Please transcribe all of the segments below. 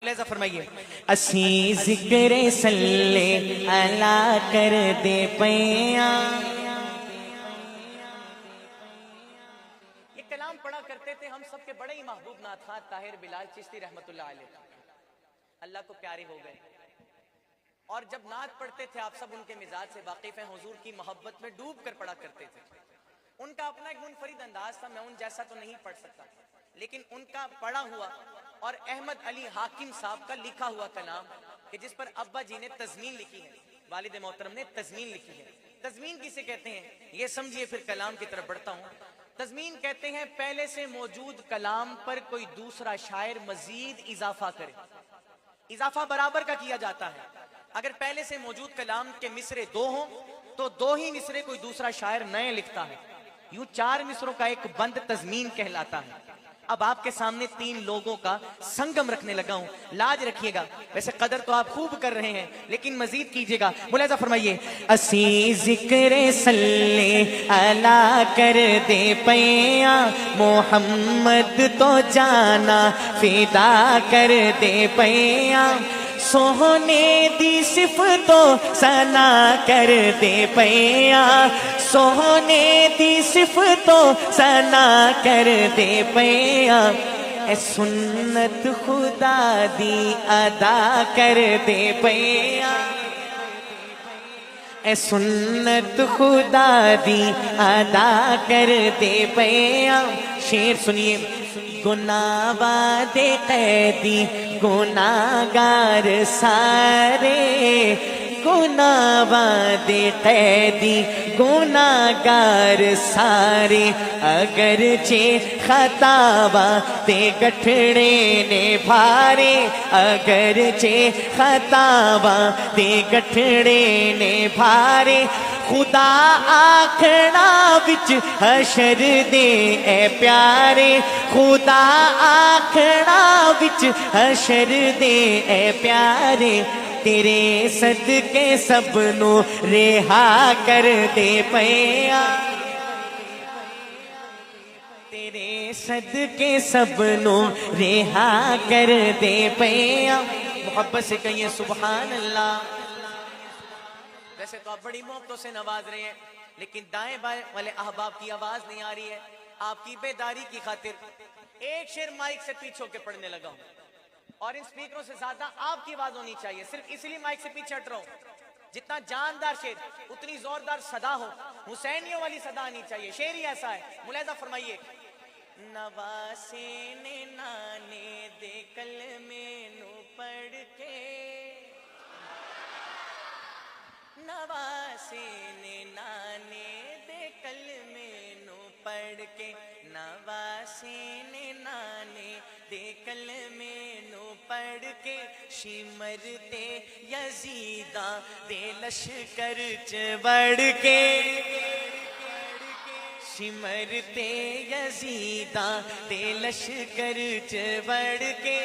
لہذا فرمائیے اسی ذکر صلی اللہ کر دے پیاں. یہ کلام پڑھا کرتے تھے ہم سب کے بڑے ہی محبوب نعت خواں طاہر بلال چشتی رحمت اللہ علیہ، اللہ کو پیارے ہو گئے. اور جب نعت پڑھتے تھے آپ سب ان کے مزاج سے واقف ہیں، حضور کی محبت میں ڈوب کر پڑھا کرتے تھے. ان کا اپنا ایک منفرد انداز تھا، میں ان جیسا تو نہیں پڑھ سکتا، لیکن ان کا پڑھا ہوا اور احمد علی حاکم صاحب کا لکھا ہوا کلام کہ جس پر ابا جی نے تضمین لکھی ہے، والد محترم نے تضمین لکھی ہے. تضمین کسے کہتے ہیں یہ سمجھیے، پھر کلام کی طرف بڑھتا ہوں. تضمین کہتے ہیں پہلے سے موجود کلام پر کوئی دوسرا شاعر مزید اضافہ کرے. اضافہ برابر کا کیا جاتا ہے. اگر پہلے سے موجود کلام کے مصرے دو ہوں تو دو ہی مصرے کوئی دوسرا شاعر نئے لکھتا ہے. یوں چار مصروں کا ایک بند تضمین کہلاتا ہے. اب آپ کے سامنے تین لوگوں کا سنگم رکھنے لگا ہوں، لاج رکھیے گا. ویسے قدر تو آپ خوب کر رہے ہیں لیکن مزید کیجئے گا. ملاحظہ فرمائیے اسی ذکر صلی اللہ کر دے پیاں، محمد تو جانا فدا کر دے پیاں، سوہنے دی صفتوں ثنا کر دے پیاں، سوہنے دی صفتوں ثنا کر دے پیاں، اے سنت خدا دی ادا کر دے پیاں، اے سنت خدا دی ادا کر دے پیاں. شعر سنیے گناہ بادے قیدی گناہگار سارے، گناہ بادے قیدی گناہگار سارے، اگرچہ خطا تے گٹھڑے نے بھارے، اگرچہ خطا تے گٹھڑے نے بھارے، خدا آکھنا وچ حشر دے اے پیارے، خدا آکھنا وچ حشر دے اے پیارے، تیرے صدقے سب نو رہا کر دے پیاں، تیرے صدقے سب نو رہا کر دے پیاں. محبت سے کہیے سبحان اللہ. ویسے تو آپ بڑی محبتوں سے نواز رہے ہیں لیکن دائیں بائیں والے احباب کی آواز نہیں آ رہی ہے. آپ کی بیداری کی خاطر ایک شعر مائک سے پیچھے ہو کے پڑھنے لگا ہوں، اور ان سپیکروں سے زیادہ آپ کی آواز ہونی چاہیے. صرف اس لیے مائک سے پیچھے ہٹ رہا ہوں، جتنا جاندار شعر اتنی زوردار صدا ہو، حسینیوں والی صدا آنی چاہیے. شعر ہی ایسا ہے. ملاحظہ فرمائیے نواسے نے نانے دے کلمے نو پڑھ کے، نواسے نے نانے دے کلمے نو پڑھ کے، نواسے نے نانے دے کلمے نو پڑھ کے، شمرتے یزیداں دے لشکر چ بڑھ کے، شمرتے یزیداں دے لشکر چ بڑھ کے،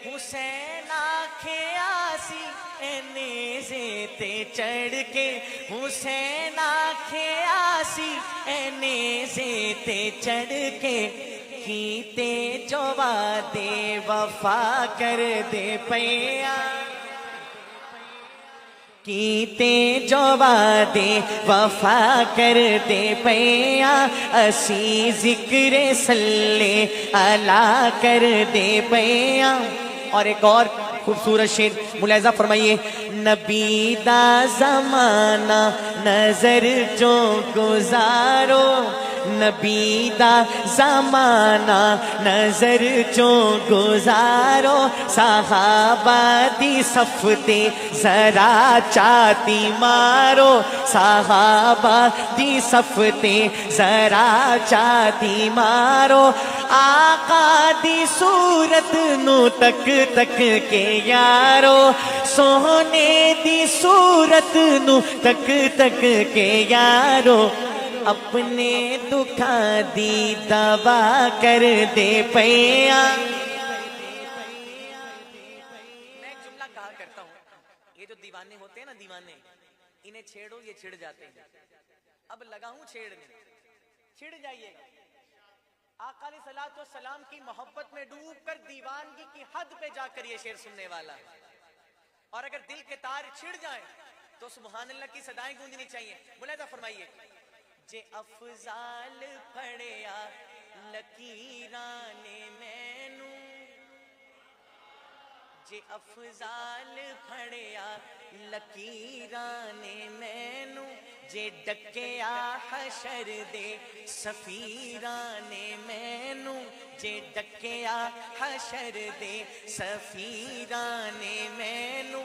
حسین آکھے آسی اے نیزے تے چڑھ کے، حسین آکھے آسی اے نیزے تے چڑھ کے، کیتے جو وعدے وفا کر دے پیاں، کیتے جو وعدے وفا کر دے پیاں، اسی ذکر صلی اللہ کر دے پیاں. اور ایک اور خوبصورت شعر ملاحظہ فرمائیے نبی دا زمانہ نظر جو گزارو، نبی دا زمانہ نظر جو گزارو، صحابہ دی صف تے ذرا چاتی مارو، صحابہ دی صف تے ذرا چاتی مارو، آقا دی صورت نو تک تک کے یارو، سونے دی صورت نو تک تک کے یارو، اپنے دکھا دی دوا کر دے پیاں. میں ایک جملہ کہا کرتا ہوں، یہ جو دیوانے ہوتے ہیں نا دیوانے، انہیں چھیڑو یہ چھڑ جاتے ہیں. اب لگا ہوں چھیڑنے، چھڑ جائیے گا. آقا علیہ الصلوۃ والسلام کی محبت میں ڈوب کر دیوانگی کی حد پہ جا کر یہ شعر سننے والا ہے. اور اگر دل کے تار چھڑ جائیں تو سبحان اللہ کی صدائیں گونجنی چاہیے. ملاحظہ فرمائیے. جے افضال پڑیا لکیران مینو، جے افضال پڑیا لکیران مینو، جے ڈکیا حشر دے سفیران مینو، جے ڈکیا حشر دے سفیران مینو،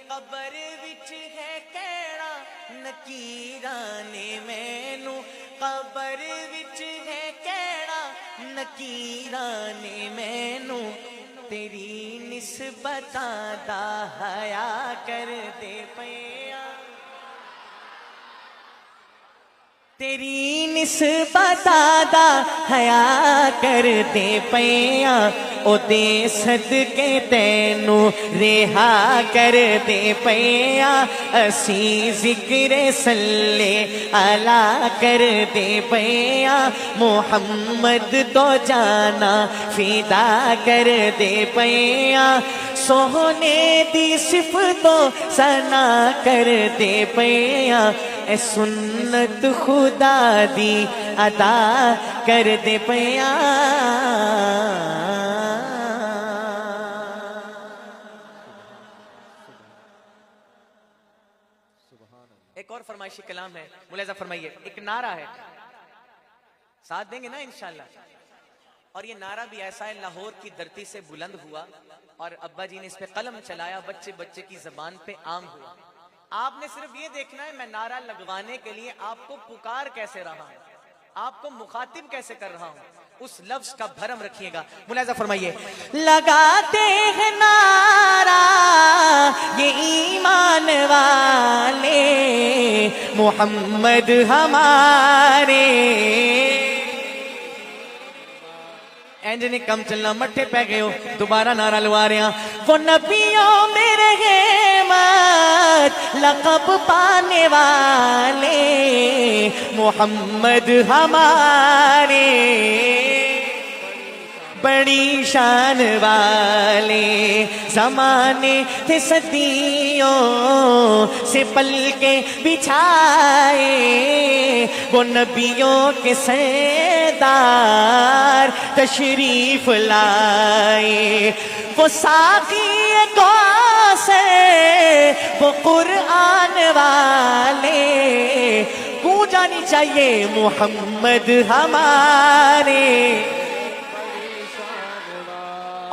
قبر وچ ہے کیڑا نکیران مینو، قبر وچ ہے کیڑا نکیران مینو، تیری نسبتاں دا حیا کر دے پیاں، تیری نسبتاں دا حیا کر دے پیاں، او دے صدقے تینو رہا کر دے پیاں، اسی ذکر صلی علی کر دے پیاں، محمد تو جانا فدا کر دے پیاں، سونے دی صفتوں ثنا کر دے پیاں، اے سنت خدا دی ادا کر دے پیاں. ایک اور فرمائشی کلام ہے، ملاحظہ فرمائیے. ایک نعرہ ہے، ساتھ دیں گے نا انشاءاللہ. اور یہ نعرہ بھی ایسا ہے، لاہور کی دھرتی سے بلند ہوا اور ابا جی نے اس پہ قلم چلایا، بچے بچے کی زبان پہ عام ہوا. آپ نے صرف یہ دیکھنا ہے میں نعرہ لگوانے کے لیے آپ کو پکار کیسے رہا ہوں، آپ کو مخاطب کیسے کر رہا ہوں، اس لفظ کا بھرم رکھیے گا. ملاحظہ فرمائیے. لگاتے ہیں نعرہ یہ ایمان والے، محمد ہمارے. اینج نے کم چلنا، مٹھے پہ گئے ہو، دوبارہ نعرہ لوا رہے ہیں. وہ نبیوں میں رحمت لقب پانے والے، محمد ہمارے بڑی شان والے، زمانے تھے صدیوں سے پل کے بچھائے، وہ نبیوں کے سردار تشریف لائے، وہ ساقی کوثر وہ قرآن والے، گونجانی چاہیے محمد ہمارے.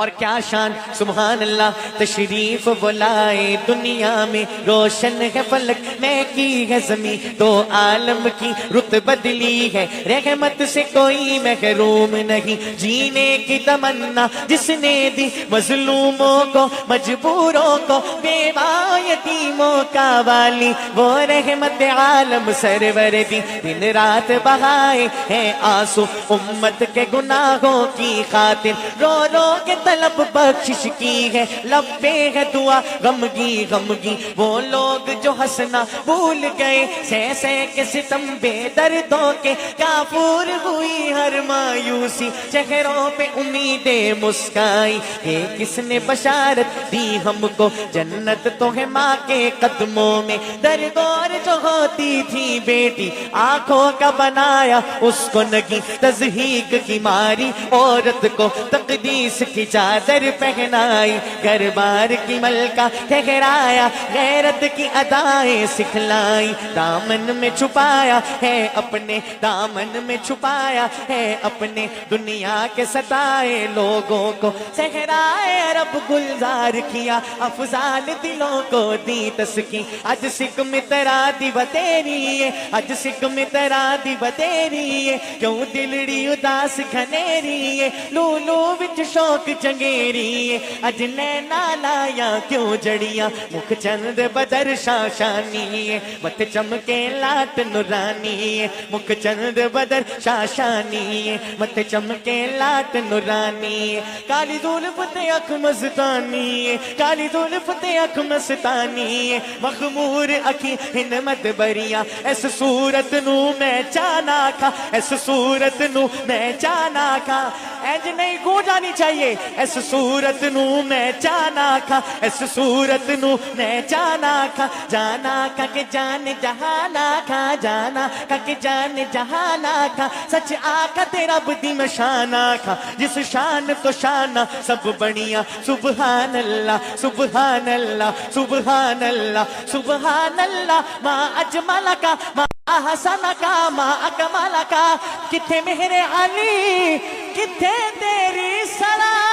اور کیا شان، سبحان اللہ. تشریف بلائے دنیا میں، روشن ہے فلک میں کی ہے زمین، دو عالم کی رت بدلی ہے، رحمت سے کوئی محروم نہیں. جینے کی تمنا جس نے دی مظلوموں کو، مجبوروں کو، بیوہ یتیموں کا والی، وہ رحمت عالم سرور دی. دن رات بہائے ہیں آنسو امت کے گناہوں کی خاطر، رو رو کے طلب بخشش کی ہے، لبے ہے دعا غمگی غمگی. وہ لوگ جو ہنسنا بھول گئے، سہ سہ کے ستم بے دردوں کے، کافور ہوئی ہر مایوسی، چہروں پہ امیدیں مسکائی. یہ کس نے بشارت دی ہم کو، جنت تو ہے ماں کے قدموں میں. درگور جو ہوتی تھی بیٹی، آنکھوں کا بنایا اس کو نگی، تضحیک کی ماری عورت کو تقدیس کی چادر پہنائی، گھر بار کی ملکہ ٹھہرایا، غیرت کی ادائیں سکھلائی. دامن میں چھپایا ہے اپنے، دامن میں چھپایا ہے اپنے، دنیا کے ستائے لوگوں کو صحرائے عرب گلزار کیا، افضال دلوں کو دی تسکین. اج سکم ترا دی بتیری ہے، اج سکم ترا دی بتیری ہے، کیوں دلڑی اداس گھنیری ہے، لولو وچ شوق چنگیری ہے، اج نینا لایا کیوں جڑیاں، مکھ چند بدر شاشانی ہے، مت چمکے لات نورانی مکھ چند بدر شاشانی مت چمکے لات نورانی کالی زلف تے اکھ مستانی کالی زلف تے اکھ مستانی مخمور اکھی ہنمت بریاں اس صورت نو میں چانا کھا اس صورت نو میں چانا کھا اینج نہیں گو جانی چاہیے اس صورت نو میں چانا کھا اس صورت نو میں چانا کھا جانا کھا کہ جان جہانا کھا جانا کھا کہ جان جہانا کھا سچ آقا تیرا بدی میں شانا کھا جس شان تو شانا سب بڑیاں سبحان اللہ سبحان اللہ سبحان اللہ سبحان اللہ ما اجمل کا ما احسن کا ما اکمل کا کتھے مہر علی کتھے تیری صلاح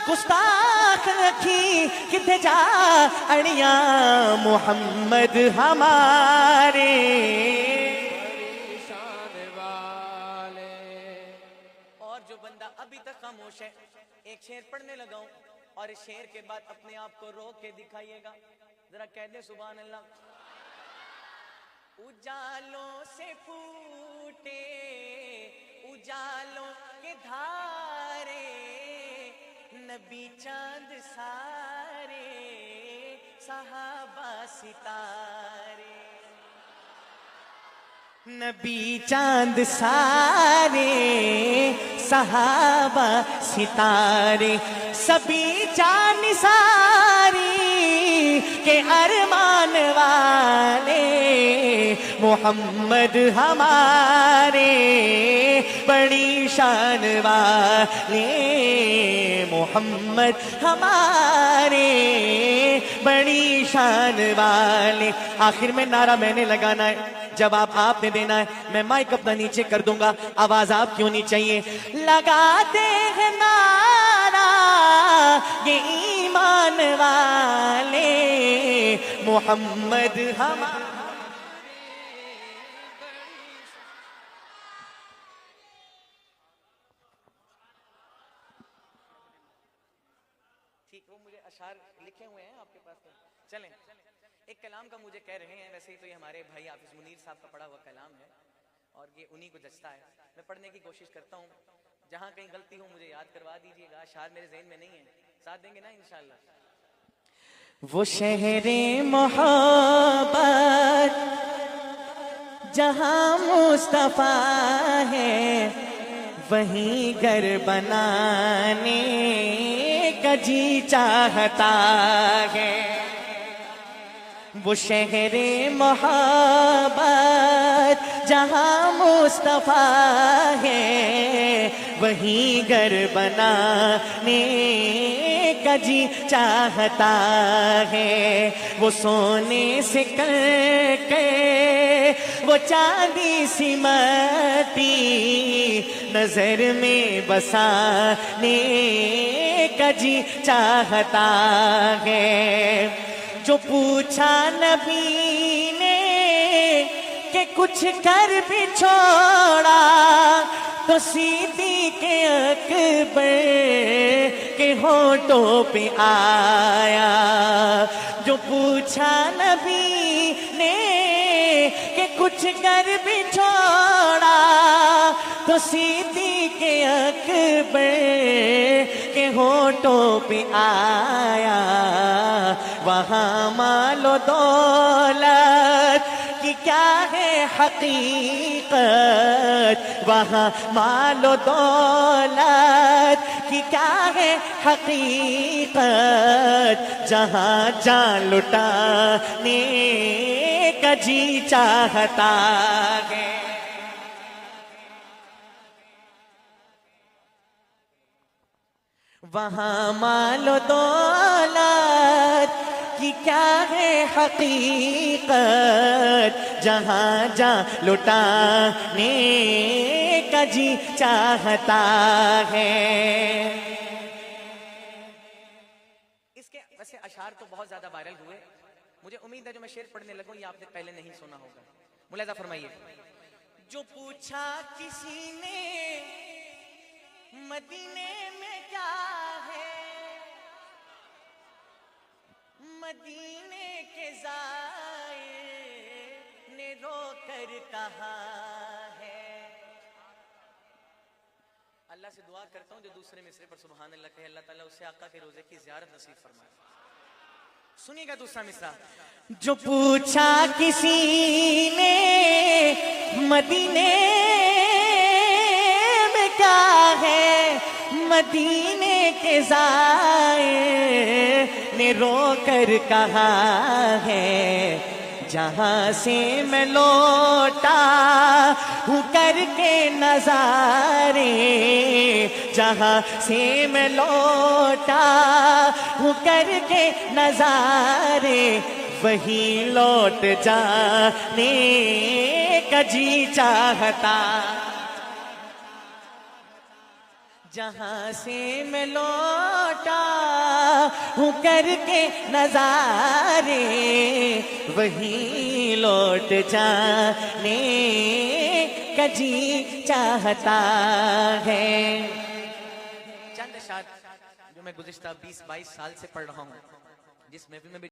گستاخ رکھی کتھے جا اڑیاں محمد ہمارے اور جو بندہ ابھی تک خاموش ہے ایک شعر پڑھنے لگا ہوں اور اس شعر کے بعد اپنے آپ کو روک کے دکھائیے گا ذرا کہہ دیں سبحان اللہ اجالوں سے پھوٹے اجالوں کے دھارے نبی چاند سارے صحابہ ستارے نبی چاند سارے صحابہ ستارے سبھی جان ساری کے ارمان والے محمد ہمارے بڑی شان والے محمد ہمارے بڑی شان والے آخر میں نعرہ میں نے لگانا ہے جواب آپ نے دینا ہے میں مائک اپنا نیچے کر دوں گا آواز آپ کیوں نہیں چاہیے لگاتے ہیں نعرہ یہ ایمان والے محمد ہمارے ٹھیک وہ مجھے اشعار لکھے ہوئے ہیں آپ کے پاس چلیں ایک کلام کا مجھے کہہ رہے ہیں ویسے ہی تو یہ ہمارے بھائی حافظ منیر صاحب کا پڑھا ہوا کلام ہے اور یہ انہی کو جچتا ہے میں پڑھنے کی کوشش کرتا ہوں جہاں کہیں غلطی ہو مجھے یاد کروا دیجیے گا اشعار میرے ذہن میں نہیں ہے ساتھ دیں گے نا انشاءاللہ وہ شہر محبت جہاں مصطفیٰ ہے وہیں گھر بنانے کا جی چاہتا ہے وہ شہر محبت جہاں مصطفیٰ ہے وہیں گھر بنانے کا جی چاہتا ہے وہ سونے سے کر کے وہ چاندی سی مٹی نظر میں بسانے کا جی چاہتا ہے جو پوچھا نبی نے کہ کچھ کر بھی چھوڑا تو صدیق اکبر کے ہونٹوں پہ آیا جو پوچھا نبی نے کہ کچھ کر بھی چھوڑا تو صدیق اکبر کے ہونٹوں پہ آیا وہاں مال و دولت کی کیا ہے حقیقت وہاں مال و دولت کی کیا ہے حقیقت جہاں جان لٹانے کا جی چاہتا ہے وہاں مال و دولت کی کیا ہے حقیقت جہاں جان لٹانے کا جی چاہتا ہے اس کے ویسے اشعار تو بہت زیادہ وائرل ہوئے مجھے امید ہے جو میں شعر پڑھنے لگوں یہ آپ نے پہلے نہیں سنا ہوگا ملاحظہ فرمائیے جو پوچھا کسی نے مدینے میں کیا ہے مدینے کے زائر نے رو کر کہاں ہے. اللہ سے دعا کرتا ہوں جو دوسرے مصرے پر سبحان اللہ کہے اللہ تعالیٰ اسے آقا کے روزے کی زیارت نصیب فرمائے. سنیے گا دوسرا مصرع. جو پوچھا کسی نے مدینے میں کیا ہے, مدینے کے زائر نے رو کر کہا ہے, جہاں سے میں لوٹا ہوں کر کے نظارے, جہاں سے میں لوٹا ہوں کر کے نظارے, وہی لوٹ جانے کا جی چاہتا. جہاں سے میں لوٹا ہوں کر کے نظارے, وہی لوٹ جانے کا جی چاہتا ہے. چند اشعار جو میں گزشتہ 20-22 سال سے پڑھ رہا ہوں, جس محفل میں بھی